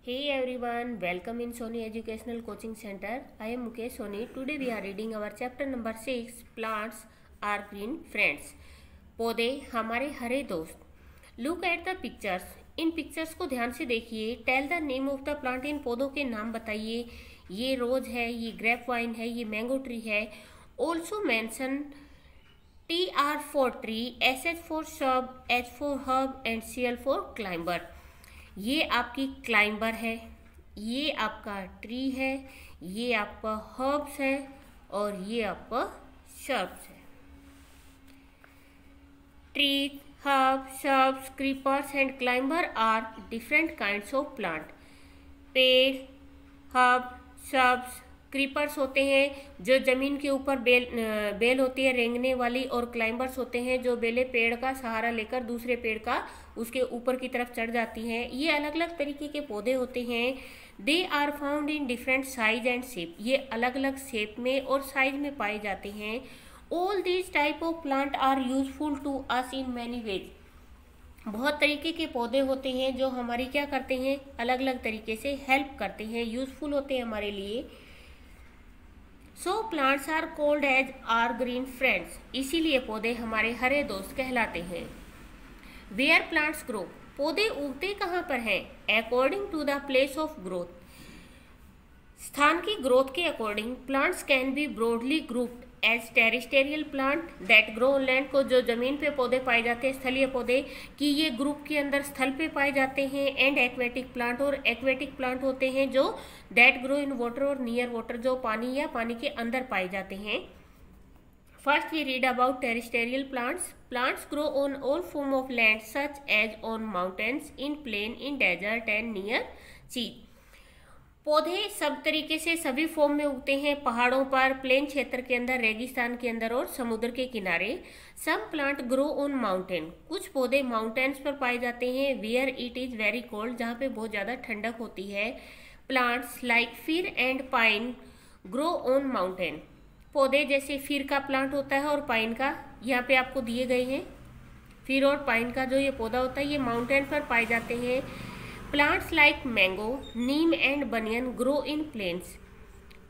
Hey everyone, welcome in Sony Educational Coaching Center. I am Mukesh Soni. Today we are reading our chapter number 6, Plants are Green Friends. पौधे हमारे हरे दोस्त. Look at the pictures. In pictures को ध्यान से देखिए. Tell the name of the plant. इन पौधों के नाम बताइए. ये रोज है, ये ग्रेप वाइन है, ये मैंगो ट्री है. Also mention TR for tree, SH for shrub, H for herb and CL for climber. ये आपकी क्लाइंबर है, ये आपका ट्री है, ये आपका हर्ब्स है और ये आपका शर्ब्स है. Tree, herbs, shrubs, creepers and climber are different kinds of plant. पेड़, हर्ब, शर्ब्स, क्रीपर्स होते हैं जो जमीन के ऊपर बेल होती है रेंगने वाली, और क्लाइंबर्स होते हैं जो बेलें पेड़ का सहारा लेकर दूसरे पेड़ का उसके ऊपर की तरफ चढ़ जाती हैं. ये अलग अलग तरीके के पौधे होते हैं. They are found in different size and shape. ये अलग अलग शेप में और साइज में पाए जाते हैं. All these type of plant are useful to us in many ways. बहुत तरीके के पौधे होते हैं जो हमारी क्या करते हैं, अलग अलग तरीके से हेल्प करते हैं, यूजफुल होते हैं हमारे लिए. So plants are called as are green friends. इसीलिए पौधे हमारे हरे दोस्त कहलाते हैं. Where plants grow. पौधे उगते कहाँ पर हैं? According to the place of growth. स्थान की ग्रोथ के according plants can be broadly grouped as terrestrial plant that grow on land. को जो जमीन पे पौधे पाए जाते हैं, स्थलीय पौधे, कि ये ग्रुप के अंदर स्थल पे पाए जाते हैं. एंड एक्वेटिक प्लांट, और एक्वेटिक प्लांट होते हैं जो दैट ग्रो इन वाटर और नियर वाटर, जो पानी या पानी के अंदर पाए जाते हैं. First we read about terrestrial plants. Plants grow on all form of land such as on mountains, in plain, in desert and near sea. पौधे सब तरीके से सभी फॉर्म में उगते हैं. पहाड़ों पर, प्लेन क्षेत्र के अंदर, रेगिस्तान के अंदर और समुद्र के किनारे. Some plant grow on mountain. कुछ पौधे माउंटेन्स पर पाए जाते हैं. Where it is very cold, जहाँ पे बहुत ज़्यादा ठंडक होती है. Plants like fir and pine grow on mountain. पौधे जैसे फिर का प्लांट होता है और पाइन का, यहाँ पे आपको दिए गए हैं. फिर और पाइन का जो ये पौधा होता है ये माउंटेन पर पाए जाते हैं. Plants like mango, neem and banyan grow in plains.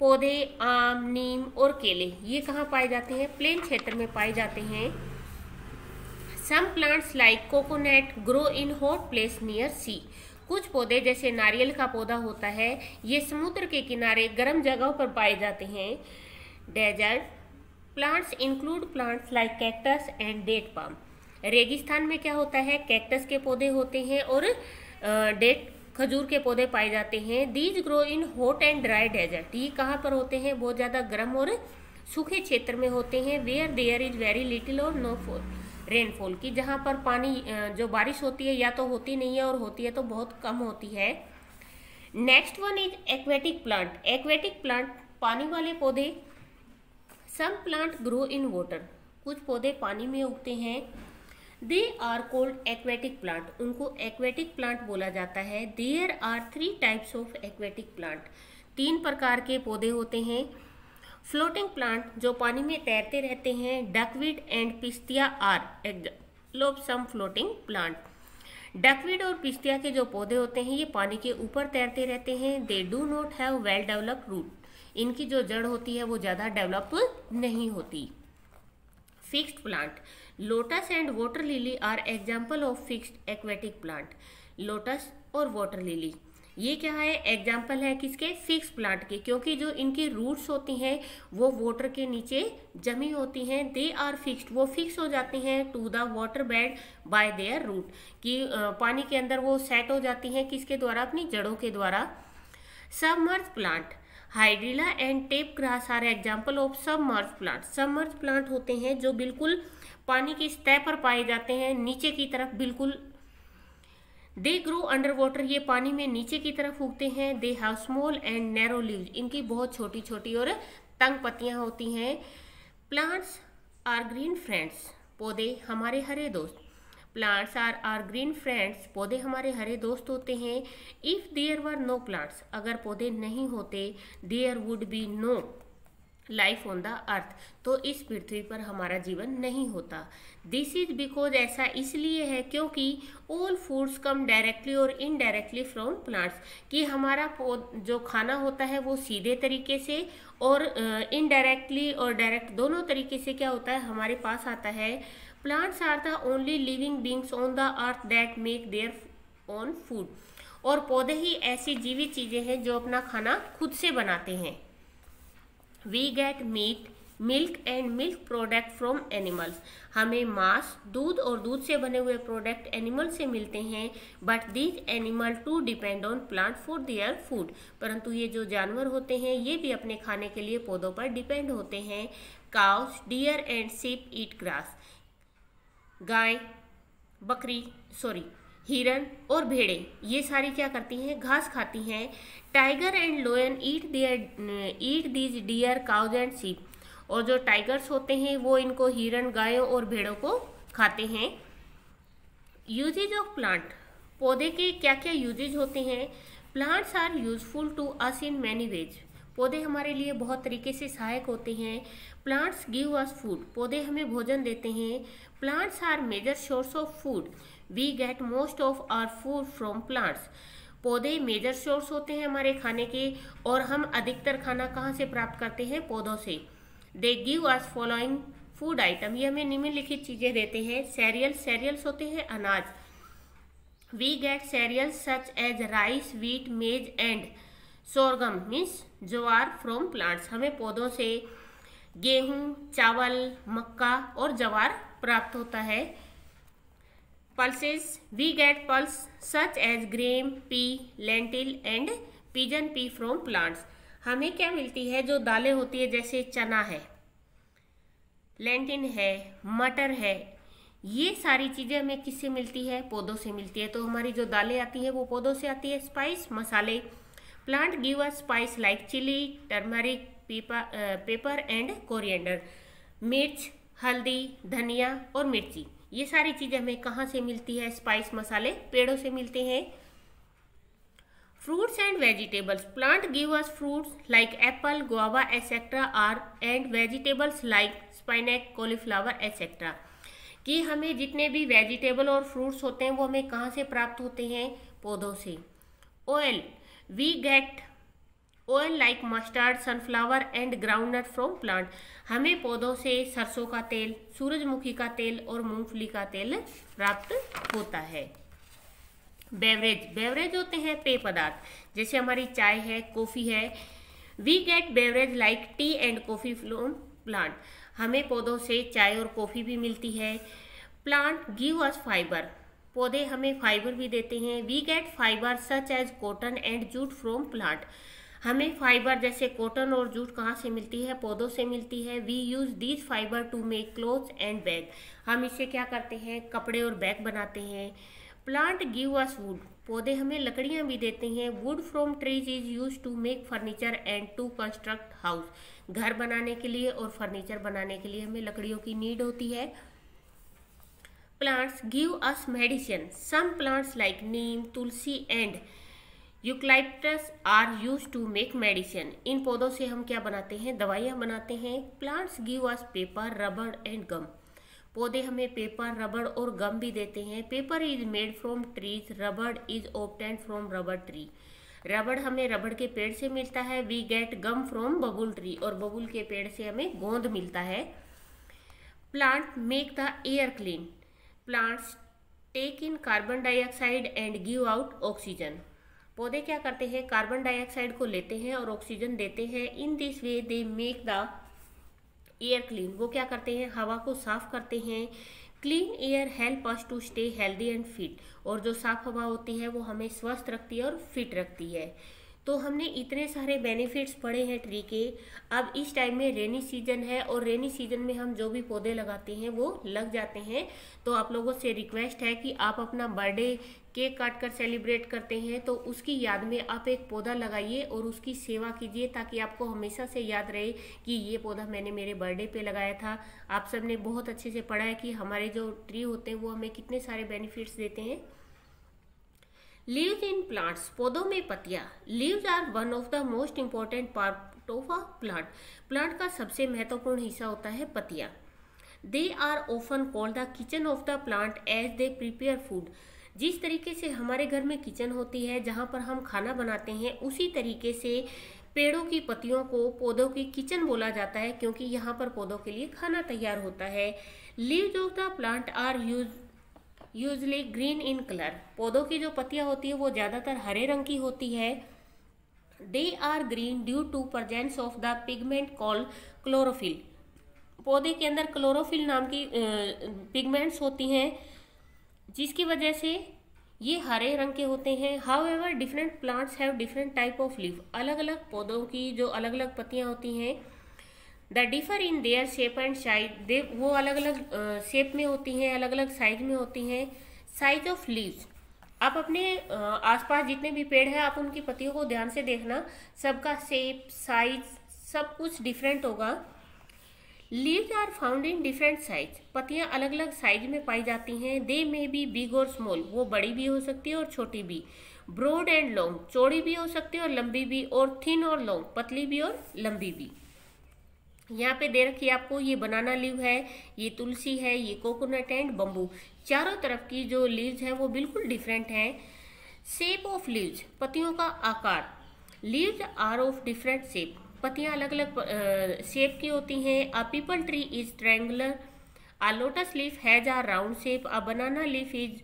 पौधे आम, नीम और केले ये कहाँ पाए जाते हैं? प्लेन क्षेत्र में पाए जाते हैं. Some plants like coconut grow in hot place near sea. कुछ पौधे जैसे नारियल का पौधा होता है, ये समुद्र के किनारे गर्म जगहों पर पाए जाते हैं. Desert plants include plants like cactus and date palm. रेगिस्तान में क्या होता है? कैक्टस के पौधे होते हैं और डेट खजूर के पौधे पाए जाते हैं. These grow in hot and dry desert. ये कहाँ पर होते हैं? बहुत ज़्यादा गर्म और सूखे क्षेत्र में होते हैं. Where there is very little or no rainfall, की जहाँ पर पानी जो बारिश होती है या तो होती नहीं है और होती है तो बहुत कम होती है. Next one is aquatic plant. Aquatic plant पानी वाले पौधे. Some plant grow in water. कुछ पौधे पानी में उगते हैं. They are called aquatic plant. उनको एक्वेटिक प्लांट बोला जाता है. There are 3 types of aquatic plant. 3 प्रकार के पौधे होते हैं. फ्लोटिंग प्लांट जो पानी में तैरते रहते हैं. Duckweed and pistia are example of some floating plant. Duckweed और पिस्तिया के जो पौधे होते हैं ये पानी के ऊपर तैरते रहते हैं. They do not have well developed root. इनकी जो जड़ होती है वो ज़्यादा डेवलप नहीं होती. Fixed plant. Lotus and water lily are example of fixed aquatic plant. Lotus और वाटर लिली ये क्या है? एग्जाम्पल है किसके? फिक्स प्लांट के, क्योंकि जो इनकी रूट्स होती हैं वो वाटर के नीचे जमी होती हैं. दे आर फिक्स्ड, वो फिक्स हो जाती हैं to the water bed by their root, कि पानी के अंदर वो सेट हो जाती हैं किसके द्वारा? अपनी जड़ों के द्वारा. Submerge plant. Hydrilla and tape grass are example of submerge plant. Submerge plant होते हैं जो बिल्कुल पानी की सतह पर पाए जाते हैं, नीचे की तरफ बिल्कुल. They grow under water. ये पानी में नीचे की तरफ उगते हैं. They have small and narrow leaves. इनकी बहुत छोटी छोटी और तंग पत्तियां होती हैं. Plants are green friends. पौधे हमारे हरे दोस्त. Plants are green friends. पौधे हमारे हरे दोस्त होते हैं. If there were no plants. अगर पौधे नहीं होते, there would be no life on the earth, तो इस पृथ्वी पर हमारा जीवन नहीं होता। दिस इज बिकॉज, ऐसा इसलिए है क्योंकि ऑल फूड्स कम डायरेक्टली और इनडायरेक्टली फ्रॉम प्लांट्स, कि हमारा जो खाना होता है वो सीधे तरीके से और इनडायरेक्टली और डायरेक्ट दोनों तरीके से क्या होता है हमारे पास आता है। Plants are the only living beings on the earth that make their own food, और पौधे ही ऐसी जीवित चीजें हैं जो अपना खाना खुद से बनाते हैं। We get meat, milk and milk product from animals. हमें मांस, दूध और दूध से बने हुए प्रोडक्ट एनिमल से मिलते हैं। But these animal too depend on plant for their food, परंतु ये जो जानवर होते हैं ये भी अपने खाने के लिए पौधों पर डिपेंड होते हैं। Cows, deer and sheep eat grass. गाय, बकरी, हिरन और भेड़े ये सारी क्या करती हैं, घास खाती हैं। Tiger and lion eat these deer, cows and sheep, और जो टाइगर्स होते हैं वो इनको हिरन, गायों और भेड़ों को खाते हैं। यूजेज ऑफ प्लांट, पौधे के क्या क्या यूजेज होते हैं। Plants are useful to us in many ways, पौधे हमारे लिए बहुत तरीके से सहायक होते हैं। प्लांट्स गिव अस फूड, पौधे हमें भोजन देते हैं। Plants are major source of food, we get most of our food from plants, पौधे मेजर सोर्स होते हैं हमारे खाने के, और हम अधिकतर खाना कहाँ से प्राप्त करते हैं, पौधों से। दे गिव अस फॉलोइंग फूड आइटम, ये हमें निम्नलिखित चीजें देते हैं। सेरियल्स होते हैं अनाज, we get cereals such as rice, wheat, maize and sorghum means jowar from plants, हमें पौधों से गेहूं, चावल, मक्का और ज्वार प्राप्त होता है। Pulses, we get pulse such as grain, pea, lentil and pigeon pea from plants, हमें क्या मिलती है, जो दालें होती है जैसे चना है, लेंटिन है, मटर है, ये सारी चीजें हमें किससे मिलती है, पौधों से मिलती है। तो हमारी जो दालें आती है वो पौधों से आती है। स्पाइस, मसाले, plant give us spice like chili, turmeric, pepper and coriander, मिर्च, हल्दी, धनिया और मिर्ची, ये सारी चीजें हमें कहाँ से मिलती है, स्पाइस, मसाले पेड़ों से मिलते हैं। Fruits and vegetables, plant give us fruits like apple, guava etcetera are and vegetables like spinach, cauliflower etcetera, कि हमें जितने भी वेजिटेबल और फ्रूट्स होते हैं वो हमें कहाँ से प्राप्त होते हैं, पौधों से। Oil, we get oil like mustard, sunflower and groundnut from plant, हमें पौधों से सरसों का तेल, सूरजमुखी का तेल और मूंगफली का तेल प्राप्त होता है। बेवरेज होते हैं पेय पदार्थ, जैसे हमारी चाय है, कॉफी है। We get beverage like tea and coffee from plant, हमें पौधों से चाय और कॉफी भी मिलती है। प्लांट गिव अस फाइबर, पौधे हमें फाइबर भी देते हैं। We get fibre such as cotton and jute from plant, हमें फाइबर जैसे कॉटन और जूट कहाँ से मिलती है, पौधों से मिलती है। We use these fibre to make clothes and bag, हम इससे क्या करते हैं, कपड़े और बैग बनाते हैं। प्लांट गिव अस वुड, पौधे हमें लकड़ियाँ भी देते हैं। Wood from trees is use to make furniture and to construct house, घर बनाने के लिए और फर्नीचर बनाने के लिए हमें लकड़ियों की नीड होती है। Plants give us medicine, some plants like neem, tulsi and eucalyptus are use to make medicine, इन पौधों से हम क्या बनाते हैं, दवाइयाँ बनाते हैं। Plants give us paper, rubber and gum, पौधे हमें पेपर, रबड़ और गम भी देते हैं। Paper is made from trees, rubber is obtained from rubber tree, रबड़ हमें रबड़ के पेड़ से मिलता है। We get gum from बबुल tree, और बबुल के पेड़ से हमें गोंद मिलता है। Plant make the air clean, plants take in carbon dioxide and give out oxygen, पौधे क्या करते हैं, कार्बन डाइऑक्साइड को लेते हैं और ऑक्सीजन देते हैं। In this way they make the air clean, वो क्या करते हैं, हवा को साफ करते हैं। Clean air help us to stay healthy and fit, और जो साफ हवा होती है वो हमें स्वस्थ रखती है और फिट रखती है। तो हमने इतने सारे बेनिफिट्स पढ़े हैं ट्री के। अब इस टाइम में रेनी सीजन है, और रेनी सीजन में हम जो भी पौधे लगाते हैं वो लग जाते हैं। तो आप लोगों से रिक्वेस्ट है कि आप अपना बर्थडे केक काट कर सेलिब्रेट करते हैं तो उसकी याद में आप एक पौधा लगाइए और उसकी सेवा कीजिए, ताकि आपको हमेशा से याद रहे कि ये पौधा मैंने मेरे बर्थडे पे लगाया था। आप सब ने बहुत अच्छे से पढ़ा है कि हमारे जो ट्री होते हैं वो हमें कितने सारे बेनिफिट्स देते हैं। लीव्स इन प्लांट्स, पौधों में पत्तियां। Leaves are one of the most important part of a plant, plant का सबसे महत्वपूर्ण हिस्सा होता है पत्तियां। They are often called the kitchen of the plant as they prepare food. जिस तरीके से हमारे घर में किचन होती है जहाँ पर हम खाना बनाते हैं, उसी तरीके से पेड़ों की पत्तियों को पौधों की किचन बोला जाता है, क्योंकि यहाँ पर पौधों के लिए खाना तैयार होता है। Leaves of the plant are usually green in colour. पौधों की जो पत्तियां होती है वो ज़्यादातर हरे रंग की होती है। They are green due to presence of the pigment called chlorophyll. पौधे के अंदर क्लोरोफिल नाम की पिगमेंट्स होती हैं, जिसकी वजह से ये हरे रंग के होते हैं। However different plants have different type of leaf. अलग अलग पौधों की जो अलग अलग पत्तियां होती हैं, the differ in their shape and size, वो अलग अलग शेप में होती हैं, अलग अलग साइज में होती हैं। साइज ऑफ लीव्स, आप अपने आसपास जितने भी पेड़ हैं आप उनकी पत्तियों को ध्यान से देखना, सबका शेप साइज सब कुछ डिफरेंट होगा। Leaves are found in different size, पत्तियां अलग अलग साइज में पाई जाती हैं। दे में बी बिग और स्मॉल, वो बड़ी भी हो सकती है और छोटी भी। ब्रॉड एंड लॉन्ग, चौड़ी भी हो सकती है और लंबी भी। और थिन और लॉन्ग, पतली भी और लंबी भी। यहाँ पे दे रखी है आपको, ये बनाना लीव है, ये तुलसी है, ये कोकोनट एंड बम्बू। चारों तरफ की जो लीव्स है वो बिल्कुल डिफरेंट है। शेप ऑफ लीव्स, पत्तियों का आकार। Leaves are of different shape, पत्तियां अलग अलग शेप की होती हैं। A peepal tree is triangular, a lotus leaf has a round shape, a banana leaf is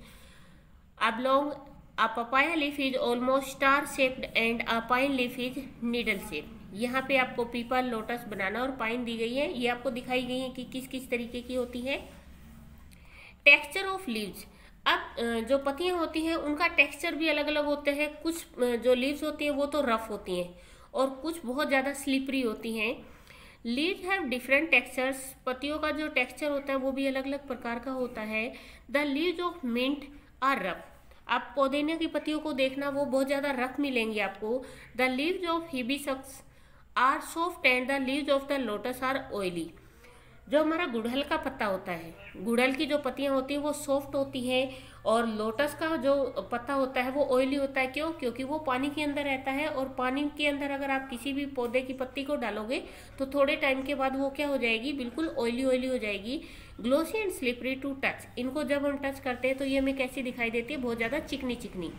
oblong, a papaya leaf is almost star shaped and a pine leaf is needle shaped। यहाँ पे आपको people, lotus, बनाना और pine दी गई है, ये आपको दिखाई गई है कि किस किस तरीके की होती है। टेक्सचर ऑफ लीव्स, अब जो पत्तियां होती हैं उनका टेक्सचर भी अलग अलग होते हैं। कुछ जो लीव्स होती हैं वो तो रफ होती हैं और कुछ बहुत ज़्यादा स्लिपरी होती हैं। लीव्स हैव डिफरेंट टेक्सचर्स, पत्तियों का जो टेक्सचर होता है वो भी अलग अलग प्रकार का होता है। The leaves of mint are rough, आप पुदीने की पत्तियों को देखना वो बहुत ज़्यादा रफ मिलेंगी आपको। The leaves of hibiscus are soft and the leaves of the lotus are oily. जो हमारा गुड़हल का पत्ता होता है, गुड़हल की जो पत्तियां होती हैं वो सॉफ्ट होती हैं और लोटस का जो पत्ता होता है वो ऑयली होता है। क्यों? क्योंकि वो पानी के अंदर रहता है और पानी के अंदर अगर आप किसी भी पौधे की पत्ती को डालोगे तो थोड़े टाइम के बाद वो क्या हो जाएगी, बिल्कुल ऑयली ऑयली हो जाएगी। Glossy and slippery to touch, इनको जब हम टच करते हैं तो ये हमें कैसी दिखाई देती है, बहुत ज़्यादा चिकनी चिकनी।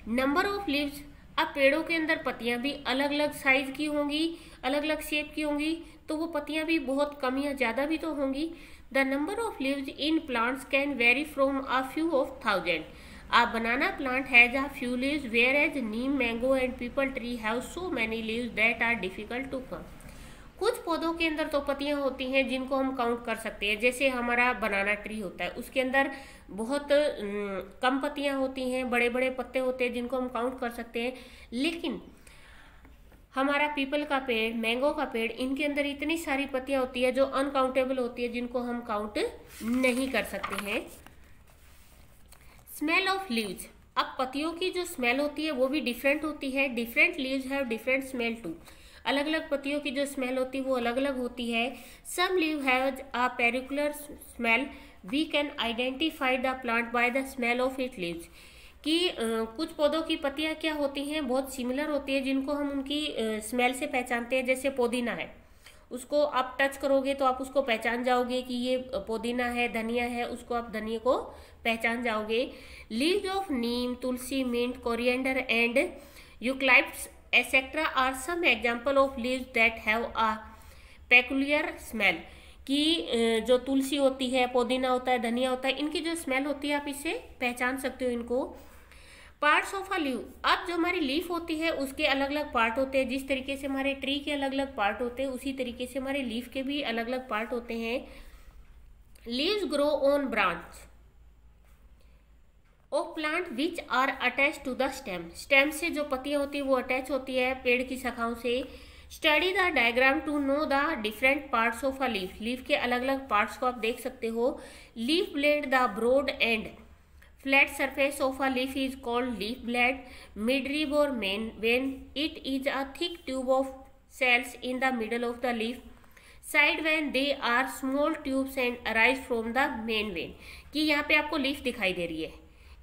नंबर ऑफ लीव्स, अब पेड़ों के अंदर पत्तियां भी अलग अलग साइज की होंगी, अलग अलग शेप की होंगी, तो वो पत्तियां भी बहुत कम या ज़्यादा भी तो होंगी। The number of leaves in plants can very from a few of thousand. A banana plant has a few leaves, whereas neem, mango and peepal tree have so many leaves that are difficult to count। कुछ पौधों के अंदर तो पत्तियां होती हैं जिनको हम काउंट कर सकते हैं, जैसे हमारा बनाना ट्री होता है, उसके अंदर बहुत कम पत्तियां होती हैं, बड़े बड़े पत्ते होते हैं जिनको हम काउंट कर सकते हैं। लेकिन हमारा पीपल का पेड़, मैंगो का पेड़, इनके अंदर इतनी सारी पत्तियां होती है जो अनकाउंटेबल होती है, जिनको हम काउंट नहीं कर सकते हैं। स्मेल ऑफ लीव्स, अब पत्तियों की जो स्मेल होती है वो भी डिफरेंट होती है। Different leaves have different smell too, अलग अलग पत्तियों की जो स्मेल होती है वो अलग अलग होती है। Some leave have a peculiar smell, we can identify the plant by the smell of it leaves. कि कुछ पौधों की पत्तियां क्या होती हैं, बहुत सिमिलर होती है, जिनको हम उनकी स्मेल से पहचानते हैं। जैसे पुदीना है, उसको आप टच करोगे तो आप उसको पहचान जाओगे कि ये पुदीना है, धनिया है, उसको आप धनिया को पहचान जाओगे। Leaves of neem, tulsi, mint, coriander and eucalyptus etcetera are some example of leaves that have a peculiar smell. कि जो तुलसी होती है, पुदीना होता है, धनिया होता है, इनकी जो स्मेल होती है आप इससे पहचान सकते हो इनको। पार्ट्स ऑफ अ लीव, अब जो हमारी लीफ होती है उसके अलग अलग पार्ट होते हैं। जिस तरीके से हमारे ट्री के अलग अलग पार्ट होते हैं उसी तरीके से हमारे लीफ के भी अलग अलग पार्ट होते हैं। Leaves grow on branch of plant which are attach to the stem. Stem से जो पत्तियां होती है वो अटैच होती है पेड़ की शाखाओं से। Study the diagram to know the different parts of a leaf, leaf के अलग अलग पार्ट्स को आप देख सकते हो। Leaf blade, the broad and flat surface of a leaf is called leaf blade, midrib or main vein. It is a thick tube of cells in the middle of the leaf. Side vein, they are small tubes and arise from the main vein। कि यहाँ पे आपको leaf दिखाई दे रही है,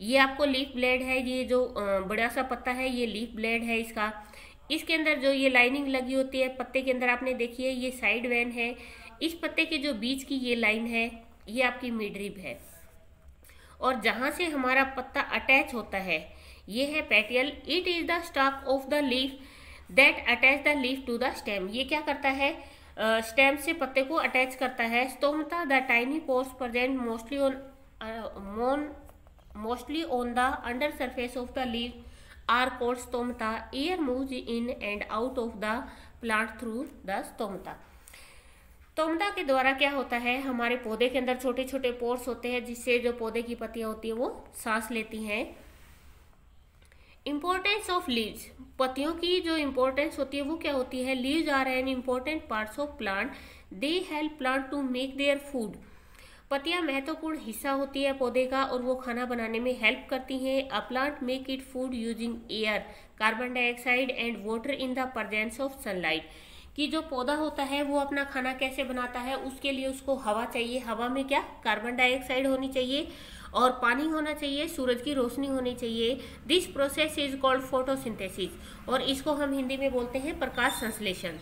ये आपको leaf blade है, ये जो बड़ा सा पत्ता है ये लीफ ब्लेड है इसका। इसके अंदर जो ये लाइनिंग लगी होती है पत्ते के अंदर, आपने देखी है ये साइड वेन है। इस पत्ते के जो बीच की ये लाइन है ये आपकी मिड रिब है, और जहां से हमारा पत्ता अटैच होता है ये है petiole. It is the stalk of the leaf that attach the leaf to the stem. ये क्या करता है, स्टेम से पत्ते को अटैच करता है। Stomata the tiny pores present mostly on the under surface of the leaf are called stomata. Air moves in and out of the plant through the stomata. Stomata के द्वारा क्या होता है, हमारे पौधे के अंदर छोटे छोटे पोर्स होते हैं जिससे जो पौधे की पत्तियां होती है वो सांस लेती हैं। इंपॉर्टेंस ऑफ लीव्स, पत्तियों की जो इंपॉर्टेंस होती है वो क्या होती है। Leaves are an important parts of plant, they help plant to make their food. पत्तियां महत्वपूर्ण हिस्सा होती है पौधे का और वो खाना बनाने में हेल्प करती हैं। A plant make it food using air, carbon dioxide and water in the presence of sunlight. कि जो पौधा होता है वो अपना खाना कैसे बनाता है, उसके लिए उसको हवा चाहिए। हवा में क्या, कार्बन डाइऑक्साइड होनी चाहिए और पानी होना चाहिए, सूरज की रोशनी होनी चाहिए। This process is called photosynthesis, और इसको हम हिंदी में बोलते हैं प्रकाश संश्लेषण।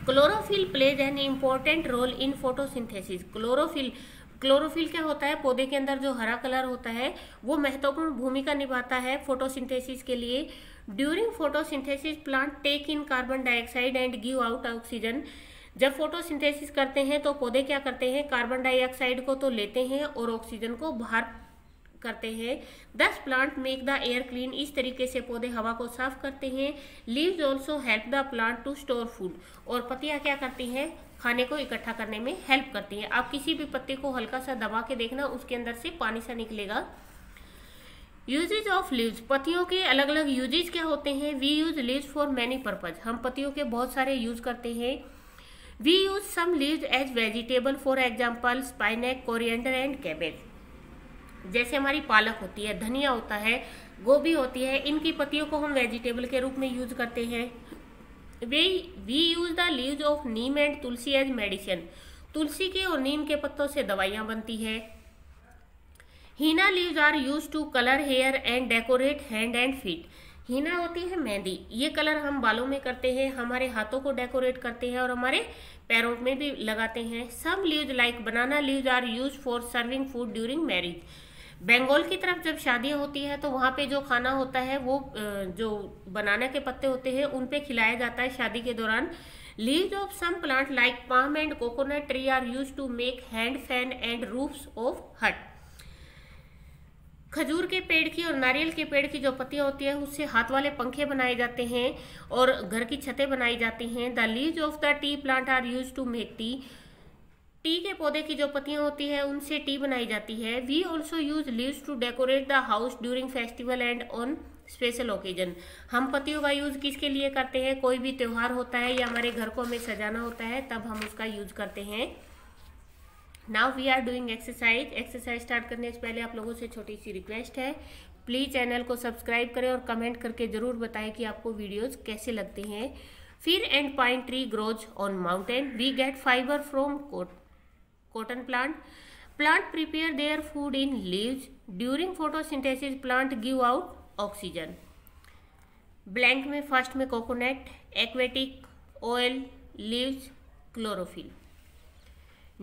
Chlorophyll plays an important role in photosynthesis. Chlorophyll क्या होता है, पौधे के अंदर जो हरा कलर होता है वो महत्वपूर्ण भूमिका निभाता है फोटोसिंथेसिस के लिए। During photosynthesis plant take in carbon dioxide and give out oxygen. जब फोटोसिंथेसिस करते हैं तो पौधे क्या करते हैं, कार्बन डाइऑक्साइड को तो लेते हैं और ऑक्सीजन को बाहर करते हैं। Thus plant make the air clean, इस तरीके से पौधे हवा को साफ करते हैं। Leaves also help the plant to store food, और पत्तियां क्या करती हैं, खाने को इकट्ठा करने में हेल्प करती हैं। आप किसी भी पत्ते को हल्का सा दबा के देखना, उसके अंदर से पानी सा निकलेगा। यूजेज ऑफ लीव्स, पत्तियों के अलग अलग यूजेज क्या होते हैं। We use leaves for many purpose, हम पत्तियों के बहुत सारे यूज करते हैं। We use some leaves as vegetable, for example spinach, coriander and cabbage. जैसे हमारी पालक होती है, धनिया होता है, गोभी होती है, इनकी पत्तियों को हम वेजिटेबल के रूप में यूज करते हैं। We use the leaves of neem and tulsi as medicine, तुलसी के और नीम के पत्तों से दवाइयां बनती है। Henna leaves are use to colour hair and decorate hand and feet. Henna होती है मेहंदी, ये कलर हम बालों में करते हैं, हमारे हाथों को डेकोरेट करते हैं और हमारे पैरों में भी लगाते हैं। Some leaves like banana leaves are use for serving food during marriage. Bengal की तरफ जब शादियां होती है तो वहाँ पे जो खाना होता है वो जो बनाना के पत्ते होते हैं उन पे खिलाया जाता है शादी के दौरान। Leaves of some plant like palm and coconut tree are use to make hand fan and roofs of hut. खजूर के पेड़ की और नारियल के पेड़ की जो पत्तियां होती है उससे हाथ वाले पंखे बनाए जाते हैं और घर की छतें बनाई जाती हैं। The leaves of the tea plant are use to make tea. Tea के पौधे की जो पत्तियां होती है उनसे टी बनाई जाती है। We also use leaves to decorate the house during festival and on special occasion. हम पत्तियों का यूज किसके लिए करते हैं, कोई भी त्योहार होता है या हमारे घर को हमें सजाना होता है तब हम उसका यूज करते हैं। Now we are doing exercise start करने से पहले आप लोगों से छोटी सी रिक्वेस्ट है, प्लीज चैनल को सब्सक्राइब करें और कमेंट करके जरूर बताएं कि आपको वीडियोस कैसे लगते हैं। फिर and pine tree grows on mountain, we get fibre from cotton plant prepare their food in leaves. During photosynthesis plant give out oxygen. Blank में फर्स्ट में coconut, aquatic, oil, leaves, chlorophyll.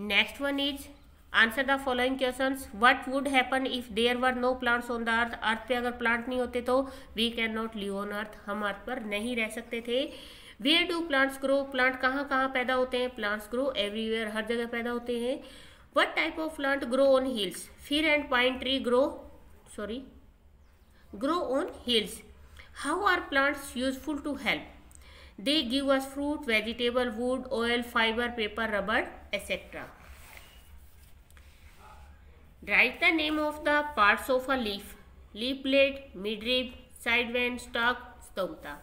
Next one is answer the following questions. What would happen if there were no plants on the earth. Earth पे अगर plant नहीं होते तो we can not live on earth, हम earth पर नहीं रह सकते थे। Where do plants grow, plant कहाँ कहाँ पैदा होते हैं। प्लांट्स ग्रो एवरीवेयर, हर जगह पैदा होते हैं। What type of plant grow on hills. Fir and pine tree grow on hills. How are plants useful to help, they give us fruit, vegetable, wood, oil, fibre, paper, rubber etcetera. Write the name of the parts of a leaf, leaf blade, midrib, side vein, stalk, stomata.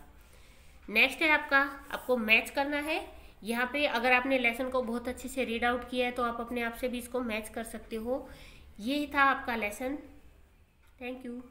Next है आपको match करना है। यहाँ पे अगर आपने lesson को बहुत अच्छे से रीड आउट किया है तो आप अपने आप से भी इसको मैच कर सकते हो। ये था आपका लेसन। Thank you.